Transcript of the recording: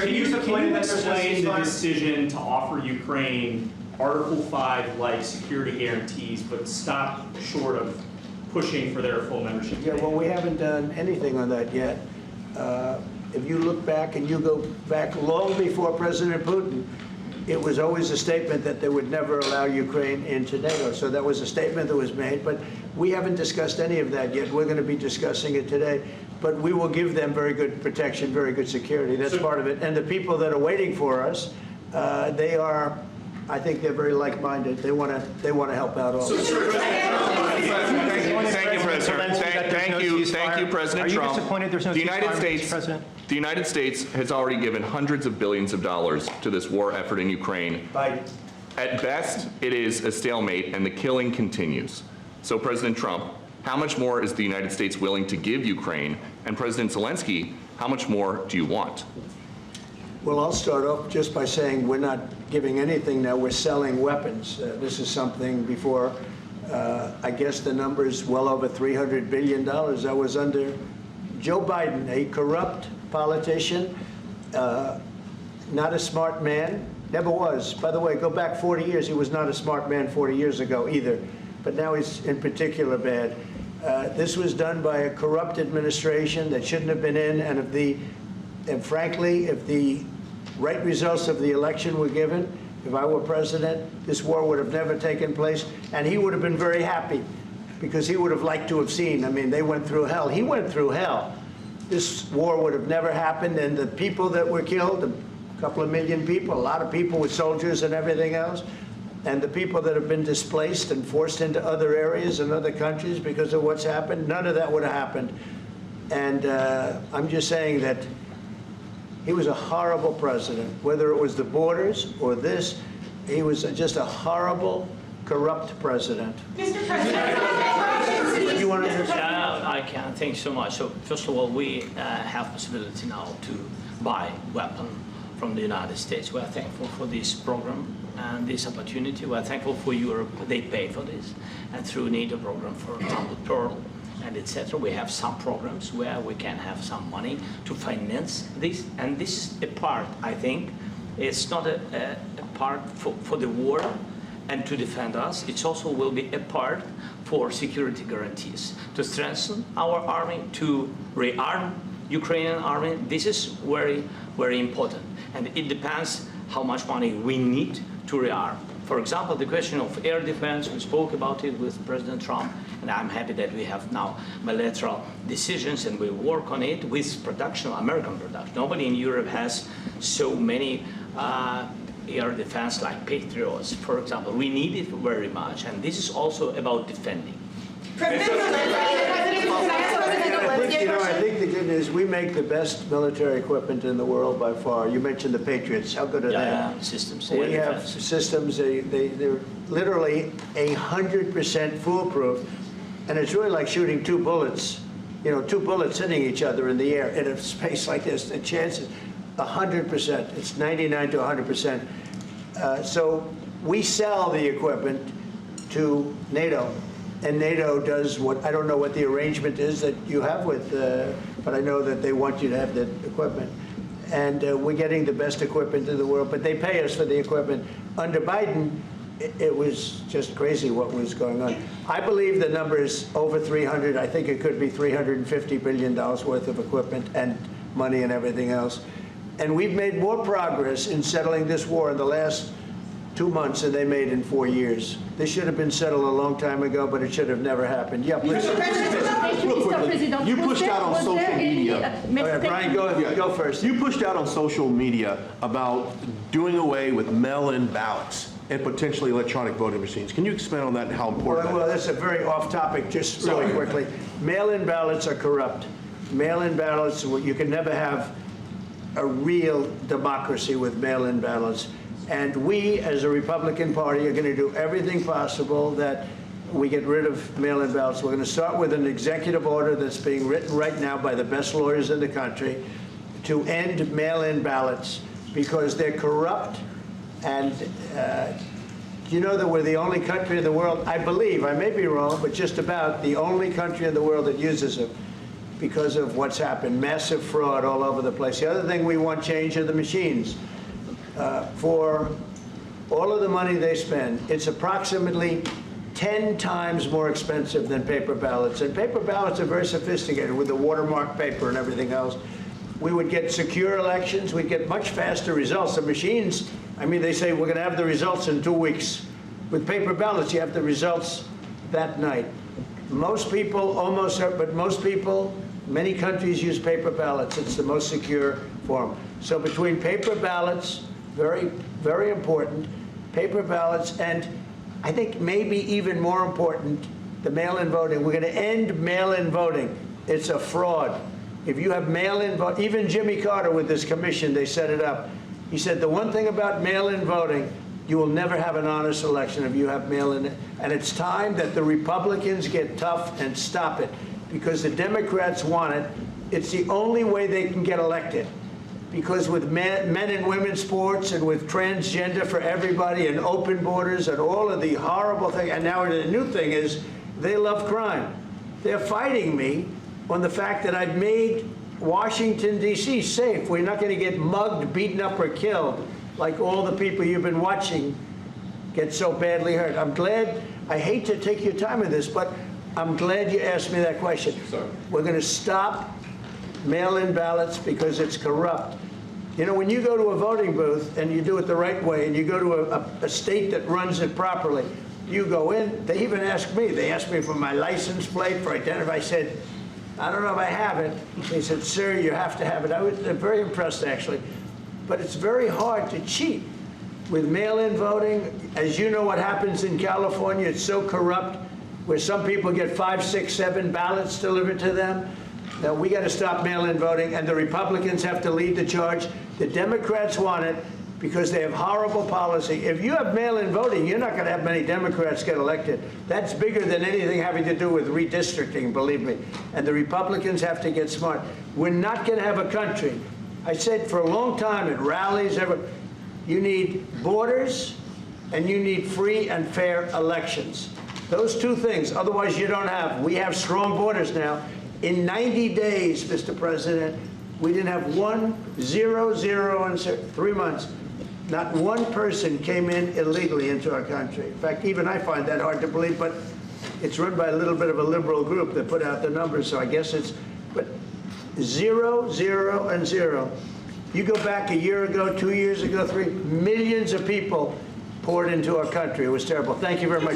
Can you explain the ceasefire? decision to offer Ukraine Article 5-like security guarantees, but stop short of pushing for their full membership? Yeah, well, we haven't done anything on that yet. If you look back and you go back long before President Putin, it was always a statement that they would never allow Ukraine into NATO. So that was a statement that was made, but we haven't discussed any of that yet. We're going to be discussing it today, but we will give them very good protection, very good security. That's part of it. And the people that are waiting for us, they are, I think they're very like-minded. They want to help out all. Thank you, President. Thank you, President Trump. Are you disappointed there's no ceasefire, Mr. President? The United States has already given hundreds of billions of dollars to this war effort in Ukraine. Biden. At best, it is a stalemate, and the killing continues. So, President Trump, how much more is the United States willing to give Ukraine? And President Zelensky, how much more do you want? Well, I'll start off just by saying we're not giving anything now. We're selling weapons. This is something before, I guess the number is well over $300 billion. That was under Joe Biden, a corrupt politician, not a smart man, never was. By the way, go back 40 years. He was not a smart man 40 years ago either, but now he's in particular bad. This was done by a corrupt administration that shouldn't have been in, and frankly, if the right results of the election were given, if I were president, this war would have never taken place, and he would have been very happy because he would have liked to have seen. I mean, they went through hell. He went through hell. This war would have never happened, and the people that were killed, a couple of million people, a lot of people with soldiers and everything else, and the people that have been displaced and forced into other areas and other countries because of what's happened, none of that would have happened. And I'm just saying that he was a horrible president, whether it was the borders or this. He was just a horrible, corrupt president. Mr. President, You want to I can. Thank you so much. So first of all, we have possibility now to buy weapon from the United States. We are thankful for this program and this opportunity. We are thankful for Europe. They pay for this. And through NATO program for Trump and Pearl and etc. We have some programs where we can have some money to finance this. And this is a part, I think, it's not a part for the war and to defend us. It also will be a part for security guarantees, to strengthen our army, to rearm Ukrainian army. This is very, very important. And it depends how much money we need to rearm. For example, the question of air defense, we spoke about it with President Trump, and I'm happy that we have now bilateral decisions and we work on it with production, American production. Nobody in Europe has so many air defense like Patriots, for example. We need it very much, and this is also about defending. I think the good news, we make the best military equipment in the world by far. You mentioned the Patriots. How good are they? Systems. We have systems, they're literally 100% foolproof. And it's really like shooting two bullets, two bullets hitting each other in the air in a space like this. The chances, 100%. It's 99 to 100%. So we sell the equipment to NATO. And NATO does what, I don't know what the arrangement is that you have with, but I know that they want you to have the equipment. And we're getting the best equipment in the world, but they pay us for the equipment. Under Biden, it was just crazy what was going on. I believe the number is over 300. I think it could be $350 billion worth of equipment and money and everything else. And we've made more progress in settling this war in the last 2 months than they made in 4 years. This should have been settled a long time ago, but it should have never happened. Yeah, please. Real quickly, you pushed out on social media. Brian, go first. You pushed out on social media about doing away with mail-in ballots and potentially electronic voting machines. Can you expand on that and how important Well, that that's a very off-topic, just really quickly. Mail-in ballots are corrupt. Mail-in ballots, you can never have a real democracy with mail-in ballots. And we, as a Republican Party, are going to do everything possible that we get rid of mail-in ballots. We're going to start with an executive order that's being written right now by the best lawyers in the country to end mail-in ballots because they're corrupt. And you know that we're the only country in the world, I believe, I may be wrong, but just about the only country in the world that uses them. because of what's happened. Massive fraud all over the place. The other thing we want change are the machines. For all of the money they spend, it's approximately 10 times more expensive than paper ballots. And paper ballots are very sophisticated with the watermark paper and everything else. We would get secure elections. We'd get much faster results. The machines, I mean, they say we're going to have the results in 2 weeks. With paper ballots, you have the results that night. Most people, but most people, many countries use paper ballots. It's the most secure form. So between paper ballots, very, very important, paper ballots, and I think maybe even more important, the mail-in voting. We're going to end mail-in voting. It's a fraud. If you have mail-in vote, even Jimmy Carter with this commission, they set it up. He said the one thing about mail-in voting, you will never have an honest election if you have mail-in. And it's time that the Republicans get tough and stop it, because the Democrats want it. It's the only way they can get elected. Because with men and women's sports and with transgender for everybody and open borders and all of the horrible things, and now the new thing is they love crime. They're fighting me on the fact that I've made Washington, D.C. safe. We're not going to get mugged, beaten up, or killed like all the people you've been watching get so badly hurt. I'm glad, I hate to take your time with this, but I'm glad you asked me that question. Sorry. We're going to stop mail-in ballots because it's corrupt. You know, when you go to a voting booth and you do it the right way and you go to a state that runs it properly, you go in, they even ask me, they asked me for my license plate, for identity. I said, I don't know if I have it. They said, sir, you have to have it. I was very impressed, actually. But it's very hard to cheat with mail-in voting. As you know what happens in California, it's so corrupt, where some people get 5, 6, 7 ballots delivered to them. Now, we got to stop mail-in voting, and the Republicans have to lead the charge. The Democrats want it because they have horrible policy. If you have mail-in voting, you're not going to have many Democrats get elected. That's bigger than anything having to do with redistricting, believe me. And the Republicans have to get smart. We're not going to have a country. I said for a long time at rallies, you need borders and you need free and fair elections. Those two things, otherwise you don't have. We have strong borders now. In 90 days, Mr. President, we didn't have 1, 0, 0, and 3 months. Not one person came in illegally into our country. In fact, even I find that hard to believe, but it's run by a little bit of a liberal group that put out the numbers, so I guess it's, but 0, 0, and 0. You go back a year ago, 2 years ago, 3, millions of people poured into our country. It was terrible. Thank you very much.